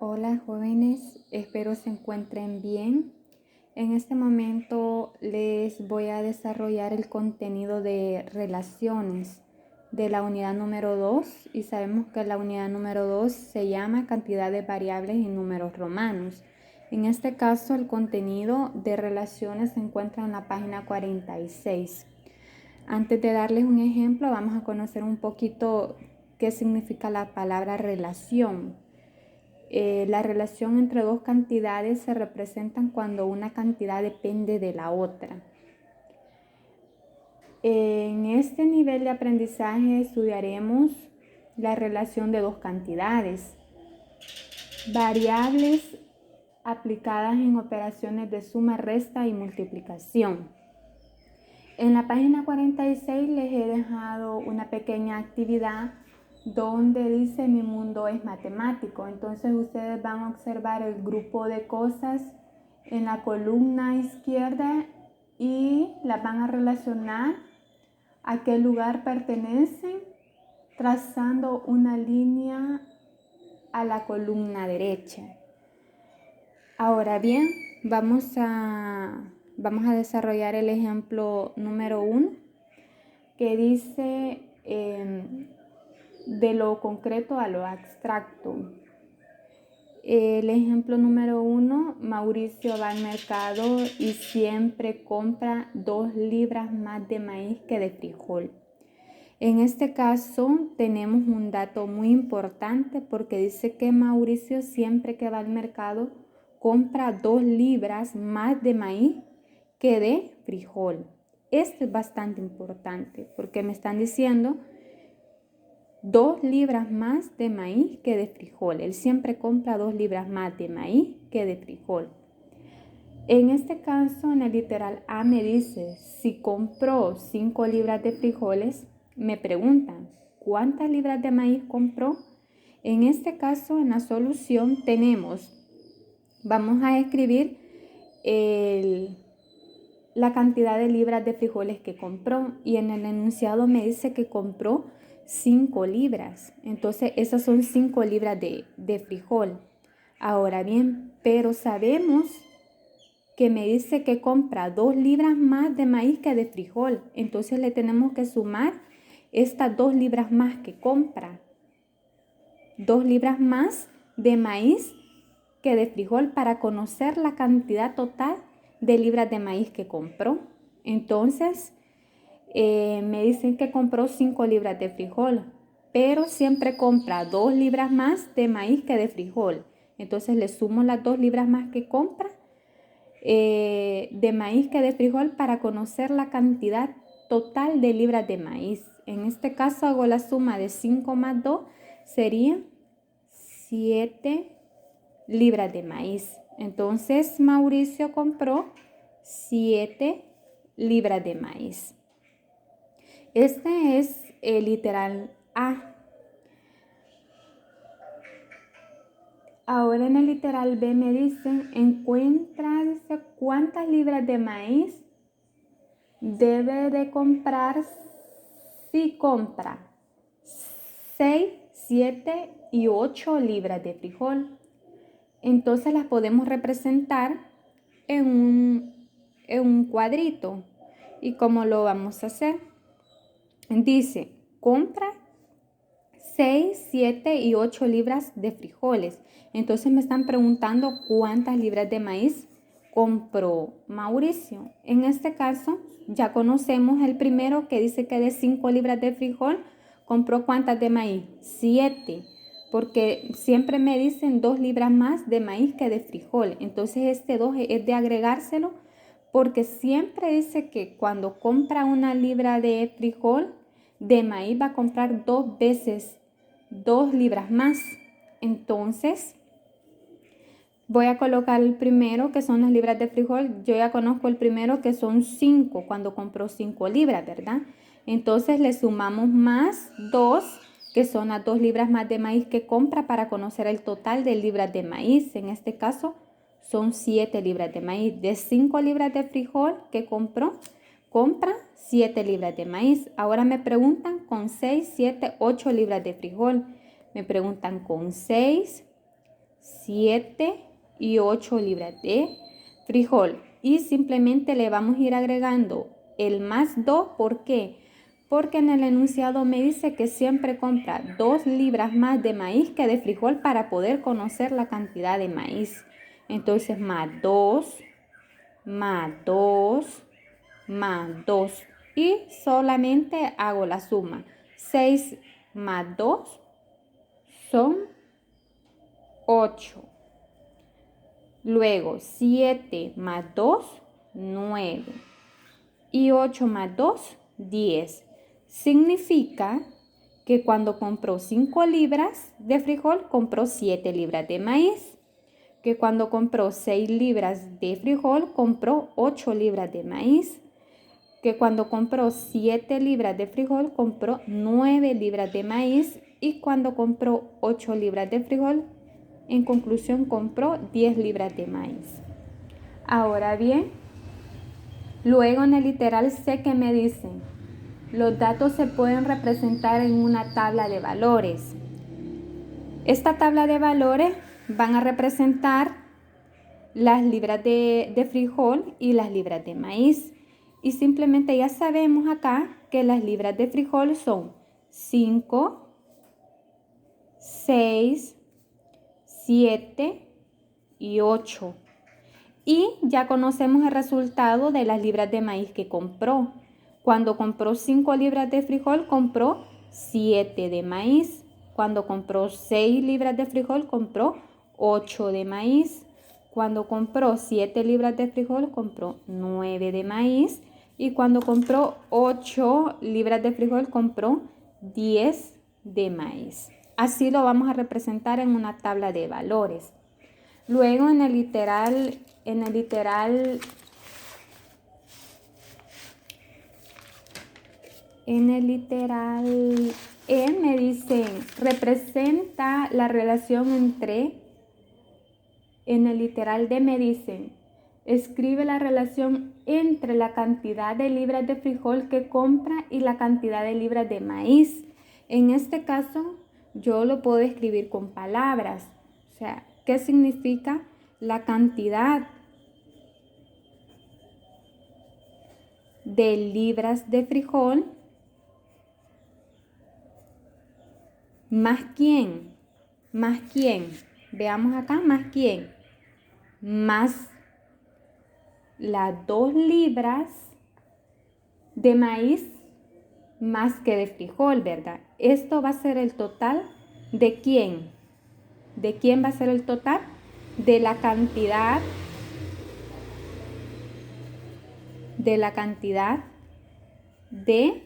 Hola jóvenes, espero se encuentren bien. En este momento les voy a desarrollar el contenido de relaciones de la unidad número 2 y sabemos que la unidad número 2 se llama cantidad de variables y números romanos. En este caso el contenido de relaciones se encuentra en la página 46. Antes de darles un ejemplo, vamos a conocer un poquito qué significa la palabra relación. La relación entre dos cantidades se representan cuando una cantidad depende de la otra. En este nivel de aprendizaje estudiaremos la relación de dos cantidades, variables aplicadas en operaciones de suma, resta y multiplicación. En la página 46 les he dejado una pequeña actividad donde dice mi mundo es matemático. Entonces ustedes van a observar el grupo de cosas en la columna izquierda y las van a relacionar a qué lugar pertenecen trazando una línea a la columna derecha. Ahora bien, vamos a desarrollar el ejemplo número 1 que dice de lo concreto a lo abstracto. El ejemplo número 1, Mauricio va al mercado y siempre compra 2 libras más de maíz que de frijol. En este caso tenemos un dato muy importante porque dice que Mauricio siempre que va al mercado compra 2 libras más de maíz que de frijol. Esto es bastante importante porque me están diciendo 2 libras más de maíz que de frijol. Él siempre compra 2 libras más de maíz que de frijol. En este caso, en el literal A me dice, si compró 5 libras de frijoles, me preguntan, ¿cuántas libras de maíz compró? En este caso, en la solución vamos a escribir la cantidad de libras de frijoles que compró y en el enunciado me dice que compró 5 libras. Entonces, esas son 5 libras de frijol. Ahora bien, pero sabemos que me dice que compra 2 libras más de maíz que de frijol. Entonces le tenemos que sumar estas 2 libras más que compra. 2 libras más de maíz que de frijol para conocer la cantidad total de libras de maíz que compró. Entonces me dicen que compró 5 libras de frijol, pero siempre compra 2 libras más de maíz que de frijol. Entonces le sumo las 2 libras más que compra de maíz que de frijol para conocer la cantidad total de libras de maíz. En este caso hago la suma de 5 más 2, serían 7 libras de maíz. Entonces Mauricio compró 7 libras de maíz. Este es el literal A. Ahora en el literal B me dicen, encuentra cuántas libras de maíz debe de comprar si compra 6, 7 y 8 libras de frijol. Entonces las podemos representar en un cuadrito. ¿Y cómo lo vamos a hacer? Dice, compra 6, 7 y 8 libras de frijoles. Entonces me están preguntando cuántas libras de maíz compró Mauricio. En este caso ya conocemos el primero que dice que de 5 libras de frijol compró cuántas de maíz, 7, porque siempre me dicen 2 libras más de maíz que de frijol. Entonces este 2 es de agregárselo porque siempre dice que cuando compra una libra de frijol de maíz va a comprar 2 veces 2 libras más. Entonces voy a colocar el primero que son las libras de frijol. Yo ya conozco el primero que son 5 cuando compró 5 libras, ¿verdad? Entonces le sumamos más 2 que son las 2 libras más de maíz que compra para conocer el total de libras de maíz. En este caso son 7 libras de maíz. De 5 libras de frijol que compró, compra 7 libras de maíz. Ahora me preguntan con 6, 7, 8 libras de frijol. Me preguntan con 6, 7 y 8 libras de frijol. Y simplemente le vamos a ir agregando el más 2. ¿Por qué? Porque en el enunciado me dice que siempre compra 2 libras más de maíz que de frijol para poder conocer la cantidad de maíz. Entonces, más 2, más 2, más 2. Y solamente hago la suma. 6 más 2 son 8. Luego 7 más 2, 9. Y 8 más 2, 10. Significa que cuando compró 5 libras de frijol, compró 7 libras de maíz. Que cuando compró 6 libras de frijol, compró 8 libras de maíz. Que cuando compró 7 libras de frijol, compró 9 libras de maíz. Y cuando compró 8 libras de frijol, en conclusión, compró 10 libras de maíz. Ahora bien, luego en el literal C que me dicen, los datos se pueden representar en una tabla de valores. Esta tabla de valores van a representar las libras de frijol y las libras de maíz. Y simplemente ya sabemos acá que las libras de frijol son 5, 6, 7 y 8. Y ya conocemos el resultado de las libras de maíz que compró. Cuando compró 5 libras de frijol, compró 7 de maíz. Cuando compró 6 libras de frijol, compró 8 de maíz. Cuando compró 7 libras de frijol, compró 9 de maíz. Y cuando compró 8 libras de frijol, compró 10 de maíz. Así lo vamos a representar en una tabla de valores. Luego en el literal E me dicen, representa la relación entre, en el literal D me dicen, escribe la relación entre la cantidad de libras de frijol que compra y la cantidad de libras de maíz. En este caso, yo lo puedo escribir con palabras. O sea, ¿qué significa la cantidad de libras de frijol más quién? ¿Más quién? Veamos acá, ¿más quién? Más las 2 libras de maíz más que de frijol, ¿verdad? Esto va a ser el total de quién. ¿De quién va a ser el total? De la cantidad de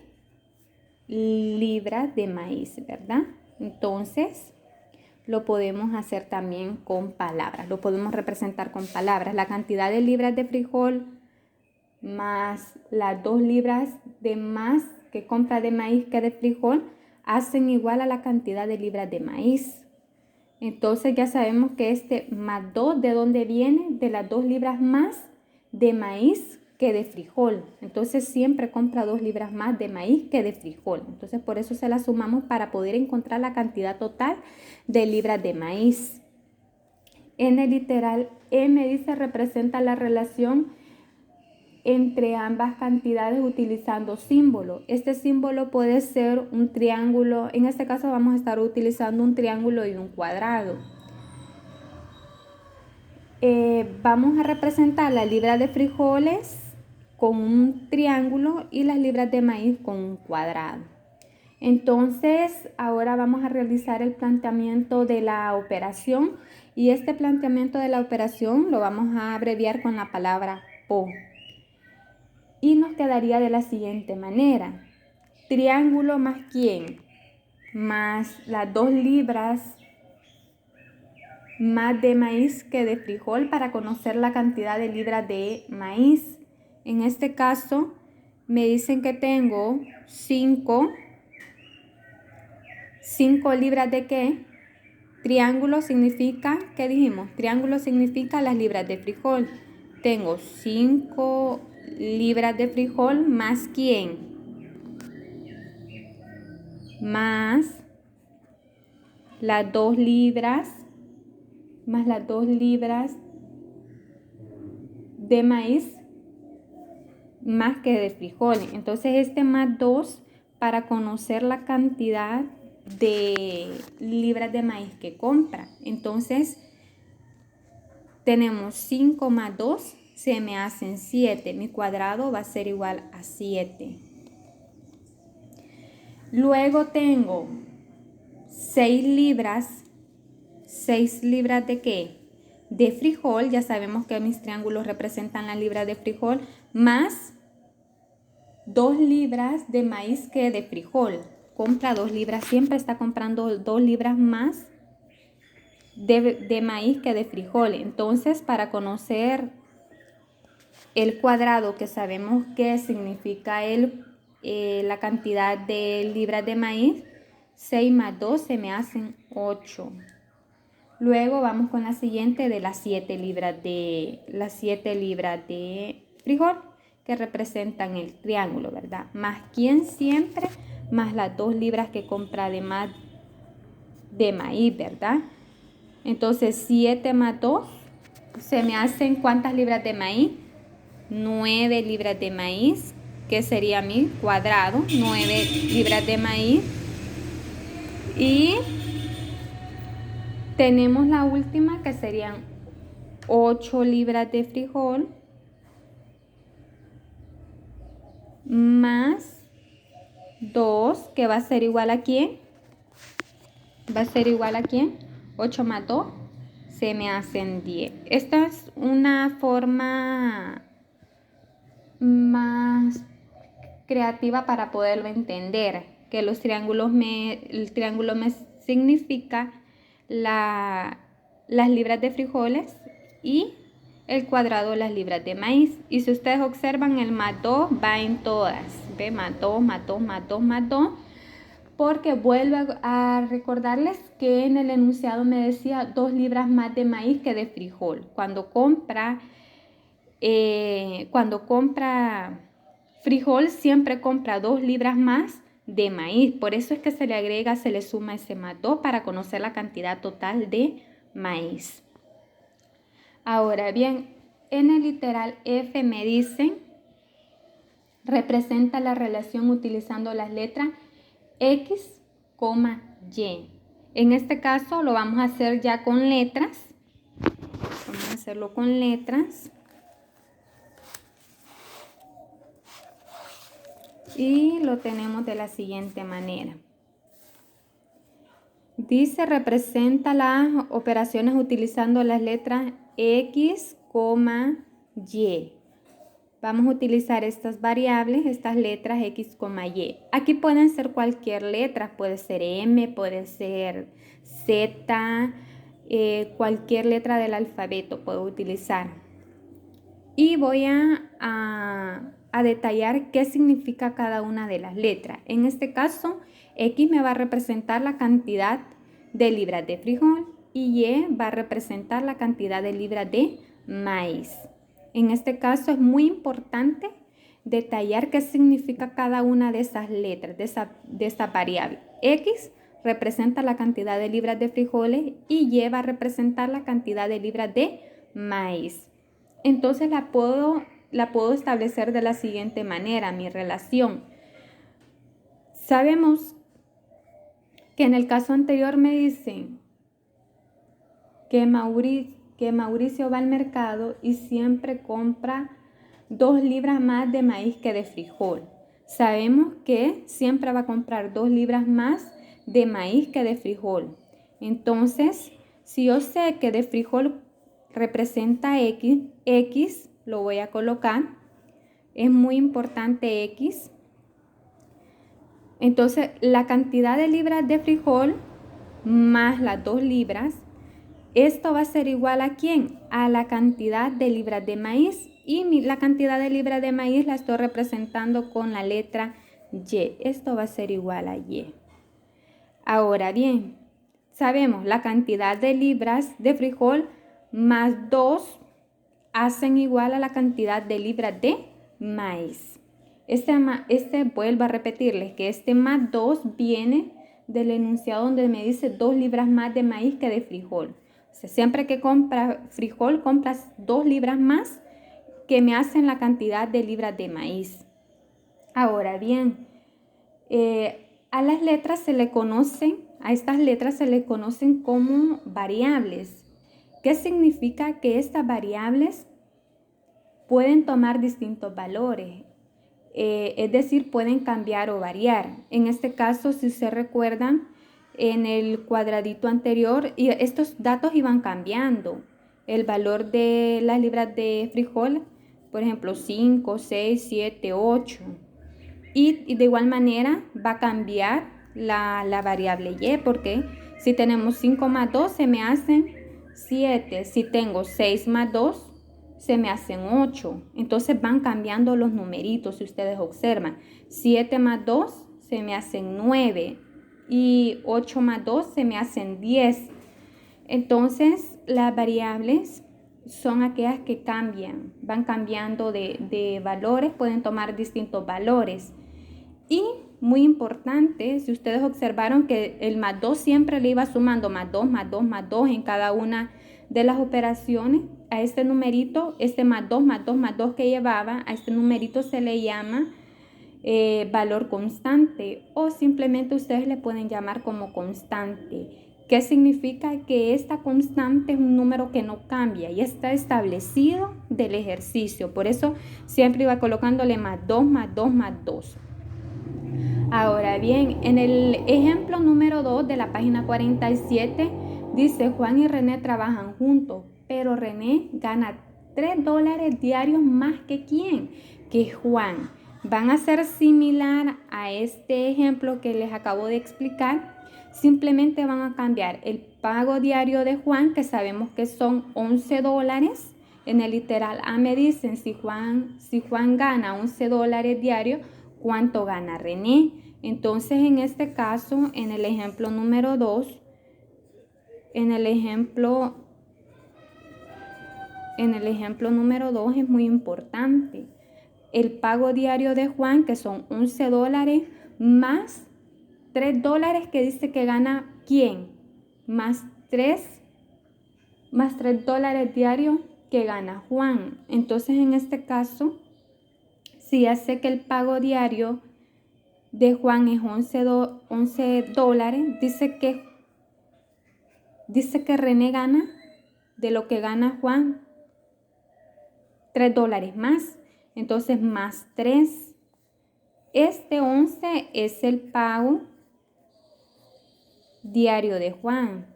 libras de maíz, ¿verdad? Entonces, lo podemos hacer también con palabras, lo podemos representar con palabras. La cantidad de libras de frijol más las 2 libras de más que compra de maíz que de frijol hacen igual a la cantidad de libras de maíz. Entonces ya sabemos que este más 2, ¿de dónde viene? De las 2 libras más de maíz que de frijol. Entonces siempre compra 2 libras más de maíz que de frijol. Entonces por eso se la sumamos para poder encontrar la cantidad total de libras de maíz. En el literal E me dice representa la relación entre ambas cantidades utilizando símbolo. Este símbolo puede ser un triángulo. En este caso vamos a estar utilizando un triángulo y un cuadrado. Vamos a representar la libra de frijoles con un triángulo y las libras de maíz con un cuadrado. Entonces, ahora vamos a realizar el planteamiento de la operación y este planteamiento de la operación lo vamos a abreviar con la palabra PO. Y nos quedaría de la siguiente manera. Triángulo más quién, más las 2 libras más de maíz que de frijol para conocer la cantidad de libras de maíz. En este caso, me dicen que tengo 5 libras de qué. Triángulo significa, ¿qué dijimos? Triángulo significa las libras de frijol. Tengo 5 libras de frijol más quién. Más las 2 libras más las 2 libras de maíz más que de frijoles. Entonces este más 2 para conocer la cantidad de libras de maíz que compra. Entonces tenemos 5 más 2, se me hacen 7. Mi cuadrado va a ser igual a 7. Luego tengo 6 libras. ¿6 libras de qué? De frijol. Ya sabemos que mis triángulos representan las libras de frijol. Más 2 libras de maíz que de frijol. Compra 2 libras. Siempre está comprando 2 libras más de maíz que de frijol. Entonces, para conocer el cuadrado, que sabemos que significa la cantidad de libras de maíz, 6 más 2 se me hacen 8. Luego vamos con la siguiente de las 7 libras de frijol, que representan el triángulo, ¿verdad? Más quién siempre, más las 2 libras que compra de más de maíz, ¿verdad? Entonces 7 más 2 se me hacen ¿cuántas libras de maíz? 9 libras de maíz, que sería mi cuadrado, 9 libras de maíz. Y tenemos la última, que serían 8 libras de frijol más 2, que va a ser igual a ¿quién? Va a ser igual a ¿quién? 8 más 2 se me hacen 10. Esta es una forma más creativa para poderlo entender, que el triángulo me significa las libras de frijoles y el cuadrado las libras de maíz. Y si ustedes observan, el más 2 va en todas, ¿ve? Más 2, más 2, más 2, más 2, porque vuelvo a recordarles que en el enunciado me decía 2 libras más de maíz que de frijol. Cuando compra frijol, siempre compra 2 libras más de maíz. Por eso es que se le suma ese más 2 para conocer la cantidad total de maíz. Ahora bien, en el literal F me dicen, representa la relación utilizando las letras X, Y. En este caso lo vamos a hacer ya con letras. Vamos a hacerlo con letras. Y lo tenemos de la siguiente manera. Dice, representa las operaciones utilizando las letras X, Y. Vamos a utilizar estas variables, estas letras X, Y. Aquí pueden ser cualquier letra, puede ser M, puede ser Z, cualquier letra del alfabeto puedo utilizar. Y voy a detallar qué significa cada una de las letras. En este caso, X me va a representar la cantidad de libras de frijol y Y va a representar la cantidad de libras de maíz. En este caso es muy importante detallar qué significa cada una de esas letras, de esta variable. X representa la cantidad de libras de frijoles y Y va a representar la cantidad de libras de maíz. Entonces la puedo establecer de la siguiente manera, mi relación. Sabemos que en el caso anterior me dicen que Mauricio va al mercado y siempre compra 2 libras más de maíz que de frijol. Sabemos que siempre va a comprar 2 libras más de maíz que de frijol. Entonces, si yo sé que de frijol representa X lo voy a colocar. Es muy importante X. Entonces, la cantidad de libras de frijol más las 2 libras, esto va a ser igual ¿a quién? A la cantidad de libras de maíz. Y la cantidad de libras de maíz la estoy representando con la letra Y. Esto va a ser igual a Y. Ahora bien, sabemos la cantidad de libras de frijol más 2 hacen igual a la cantidad de libras de maíz. Vuelvo a repetirles que este más 2 viene del enunciado donde me dice 2 libras más de maíz que de frijol. Siempre que compras frijol, compras 2 libras más que me hacen la cantidad de libras de maíz. Ahora bien, a estas letras se le conocen como variables. ¿Qué significa? Que estas variables pueden tomar distintos valores. Es decir, pueden cambiar o variar. En este caso, si se recuerdan, en el cuadradito anterior, y estos datos iban cambiando. El valor de las libras de frijol, por ejemplo, 5, 6, 7, 8. Y de igual manera va a cambiar la variable y, porque si tenemos 5 más 2 se me hacen 7. Si tengo 6 más 2 se me hacen 8. Entonces van cambiando los numeritos, si ustedes observan. 7 más 2 se me hacen 9 y 8 más 2 se me hacen 10. Entonces las variables son aquellas que cambian, van cambiando de valores, pueden tomar distintos valores. Y muy importante, si ustedes observaron que el más 2 siempre le iba sumando más 2, más 2, más 2 en cada una de las operaciones, a este numerito, este más 2, más 2, más 2 que llevaba, a este numerito se le llama valor constante, o simplemente ustedes le pueden llamar como constante. ¿Qué significa? Que esta constante es un número que no cambia y está establecido del ejercicio. Por eso siempre iba colocándole más 2, más 2, más 2. Ahora bien, en el ejemplo número 2 de la página 47 dice: Juan y René trabajan juntos, pero René gana $3 diarios más que ¿quién? Que Juan. Van a ser similar a este ejemplo que les acabo de explicar. Simplemente van a cambiar el pago diario de Juan, que sabemos que son $11. En el literal A me dicen si Juan gana $11 diarios, ¿cuánto gana René? Entonces, en este caso, en el ejemplo número 2, en el ejemplo número 2 es muy importante. El pago diario de Juan, que son $11, más $3 que dice que gana ¿quién? Más $3 diarios que gana Juan. Entonces, en este caso, si ya sé que el pago diario de Juan es $11, dice que René gana de lo que gana Juan $3 más. Entonces, más 3. Este 11 es el pago diario de Juan.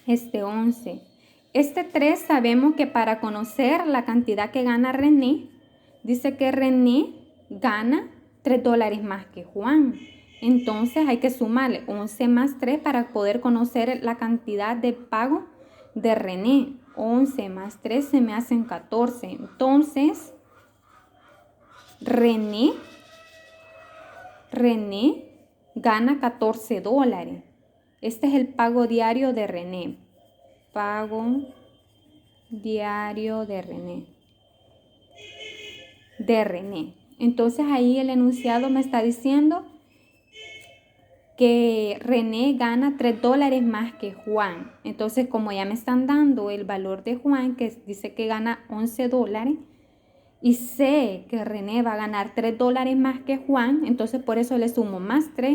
Este 11. Este 3 sabemos que para conocer la cantidad que gana René, dice que René gana $3 más que Juan. Entonces hay que sumarle 11 más 3 para poder conocer la cantidad de pago de René. 11 más 3 se me hacen 14. Entonces, René gana $14. Este es el pago diario de René. Pago diario de René. Entonces ahí el enunciado me está diciendo que René gana $3 más que Juan. Entonces, como ya me están dando el valor de Juan, que dice que gana $11, y sé que René va a ganar $3 más que Juan, entonces por eso le sumo más 3